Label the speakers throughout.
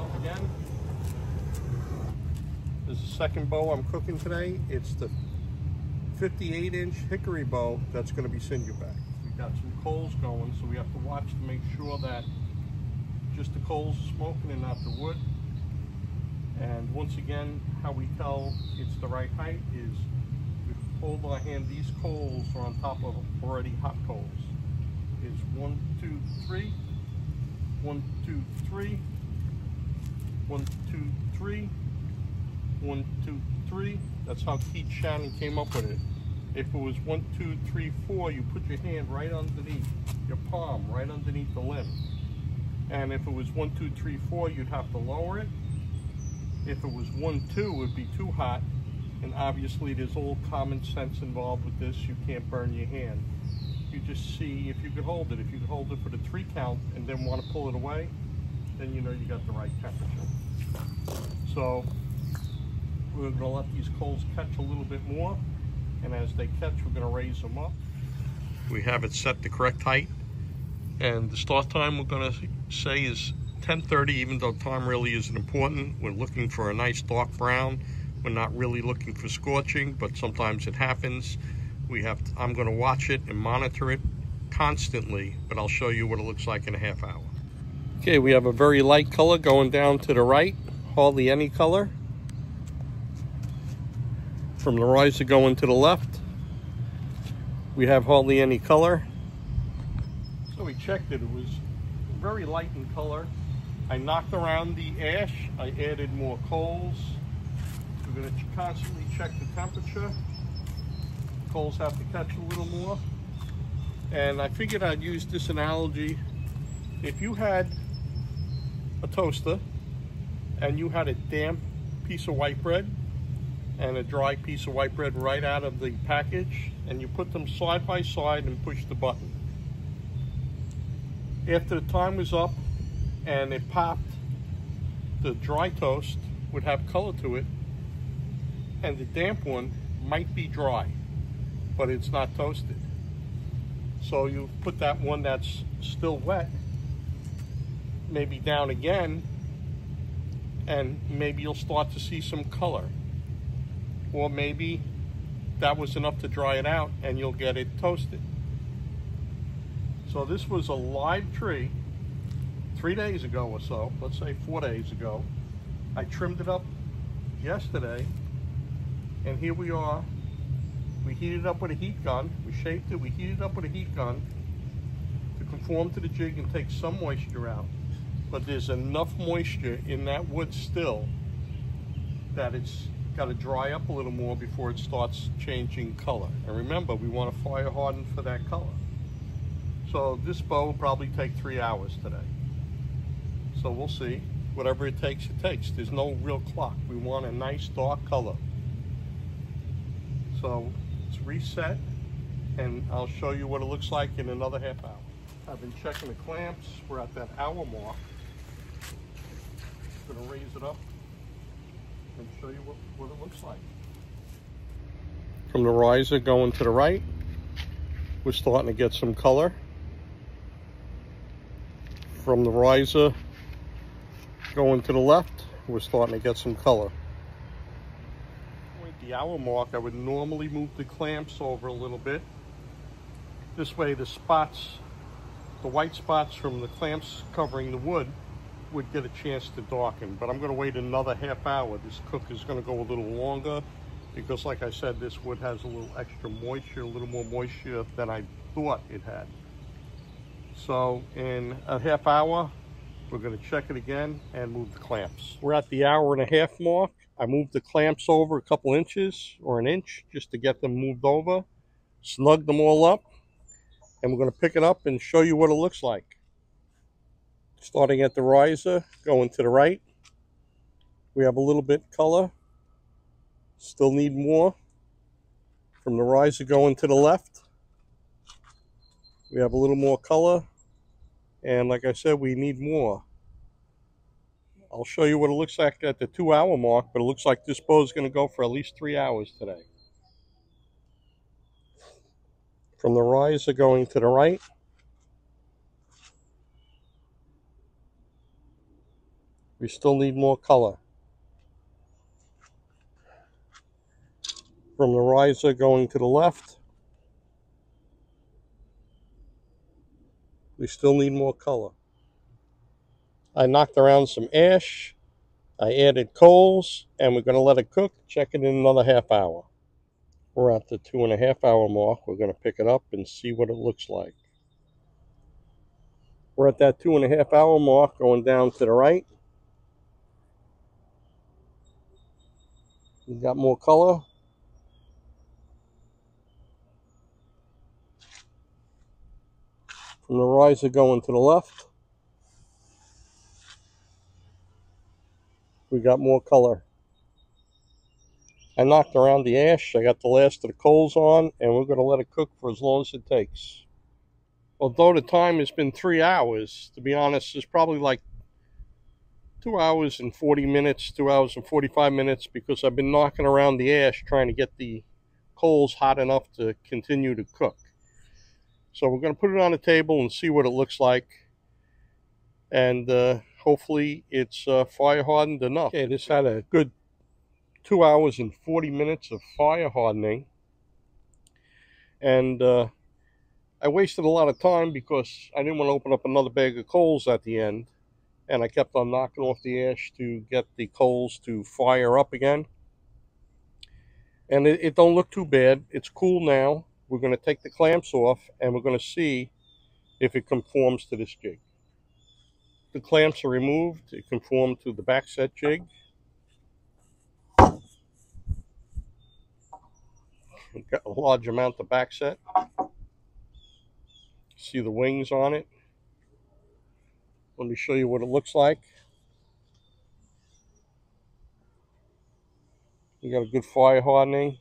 Speaker 1: up again. This is the second bow I'm cooking today. It's the 58-inch hickory bow that's going to be sinew back. We've got some coals going, so we have to watch to make sure that just the coals are smoking and not the wood. And once again, how we tell it's the right height is we hold our hand. These coals are on top of already hot coals. Is 1, 2, 3, 1, 2, 3, 1, 2, 3, 1, 2, 3. That's how Keith Shannon came up with it. If it was 1, 2, 3, 4, you put your hand right underneath your palm, right underneath the limb. And if it was 1, 2, 3, 4, you'd have to lower it. If it was 1, 2, it would be too hot. And obviously there's a little common sense involved with this. You can't burn your hand. You just see if you could hold it. If you could hold it for the 3 count and then want to pull it away, then you know you got the right temperature. So we're going to let these coals catch a little bit more, and as they catch, we're going to raise them up. We have it set the correct height, and the start time we're going to say is 10:30, even though time really isn't important. We're looking for a nice dark brown. We're not really looking for scorching, but sometimes it happens. I'm going to watch it and monitor it constantly, but I'll show you what it looks like in a half hour. Okay, we have a very light color going down to the right, hardly any color. From the riser going to the left, we have hardly any color. So we checked it, it was very light in color. I knocked around the ash, I added more coals. We're going to constantly check the temperature. Coals have to catch a little more. And I figured I'd use this analogy. If you had a toaster and you had a damp piece of white bread and a dry piece of white bread right out of the package, and you put them side by side and push the button. After the time was up and it popped, the dry toast would have color to it, and the damp one might be dry, but it's not toasted. So you put that one that's still wet, maybe down again, and maybe you'll start to see some color. Or maybe that was enough to dry it out and you'll get it toasted. So this was a live tree 3 days ago or so, let's say 4 days ago. I trimmed it up yesterday, and here we are. We heated it up with a heat gun. We shaped it, we heated it up with a heat gun to conform to the jig and take some moisture out. But there's enough moisture in that wood still that it's got to dry up a little more before it starts changing color. And remember, we want to fire harden for that color. So this bow will probably take 3 hours today. So we'll see. Whatever it takes, it takes. There's no real clock. We want a nice dark color. So it's reset, and I'll show you what it looks like in another half hour. I've been checking the clamps. We're at that hour mark. I'm going to raise it up and show you what it looks like. From the riser going to the right, we're starting to get some color. From the riser going to the left, we're starting to get some color. At the hour mark, I would normally move the clamps over a little bit. This way the spots, the white spots from the clamps covering the wood, would get a chance to darken. But I'm going to wait another half hour. This cook is going to go a little longer because, like I said, this wood has a little extra moisture, a little more moisture than I thought it had. So in a half hour, we're going to check it again and move the clamps. We're at the hour and a half mark. I moved the clamps over a couple inches or an inch just to get them moved over, snug them all up, and we're going to pick it up and show you what it looks like. Starting at the riser, going to the right, we have a little bit color. Still need more. From the riser going to the left, we have a little more color. And like I said, we need more. I'll show you what it looks like at the 2 hour mark, but it looks like this bow is going to go for at least 3 hours today. From the riser going to the right, We still need more color. From the riser going to the left, we still need more color. I knocked around some ash, I added coals, and we're going to let it cook. Check it in another half hour. We're at the 2.5 hour mark. We're going to pick it up and see what it looks like. We're at that 2.5 hour mark, going down to the right. We got more color. From the riser going to the left, we got more color. I knocked around the ash. I got the last of the coals on, and we're going to let it cook for as long as it takes. Although the time has been 3 hours, to be honest, it's probably like 2 hours and 40 minutes, 2 hours and 45 minutes, because I've been knocking around the ash trying to get the coals hot enough to continue to cook. So we're going to put it on the table and see what it looks like. And hopefully it's fire hardened enough. Okay, this had a good 2 hours and 40 minutes of fire hardening. And I wasted a lot of time because I didn't want to open up another bag of coals at the end. And I kept on knocking off the ash to get the coals to fire up again. And it don't look too bad. It's cool now. We're going to take the clamps off and we're going to see if it conforms to this jig. The clamps are removed. It conformed to the back set jig. We've got a large amount of back set. See the wings on it. Let me show you what it looks like. We got a good fire hardening.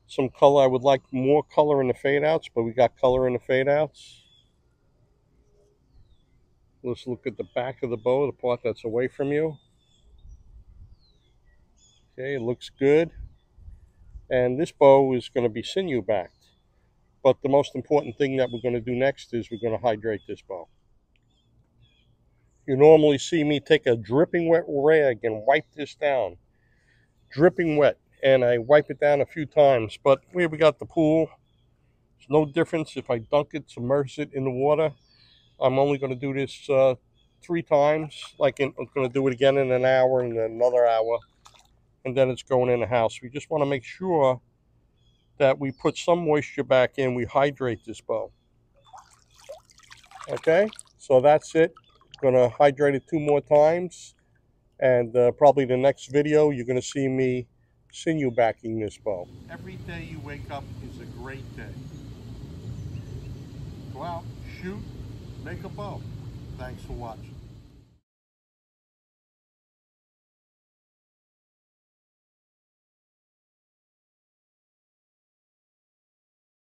Speaker 1: Some color. I would like more color in the fade outs, but we got color in the fade outs. Let's look at the back of the bow, the part that's away from you. Okay, it looks good. And this bow is going to be sinew backed. But the most important thing that we're going to do next is we're going to hydrate this bow. You normally see me take a dripping wet rag and wipe this down. Dripping wet. And I wipe it down a few times. But here we got the pool. There's no difference if I dunk it, submerge it in the water. I'm only going to do this 3 times. I'm going to do it again in an hour and another hour. And then it's going in the house. We just want to make sure that we put some moisture back in. We hydrate this bow. Okay, so that's it. Going to hydrate it 2 more times. And probably the next video, you're going to see me sinew backing this bow. Every day you wake up is a great day. Go out, shoot, make a bow. Thanks for watching.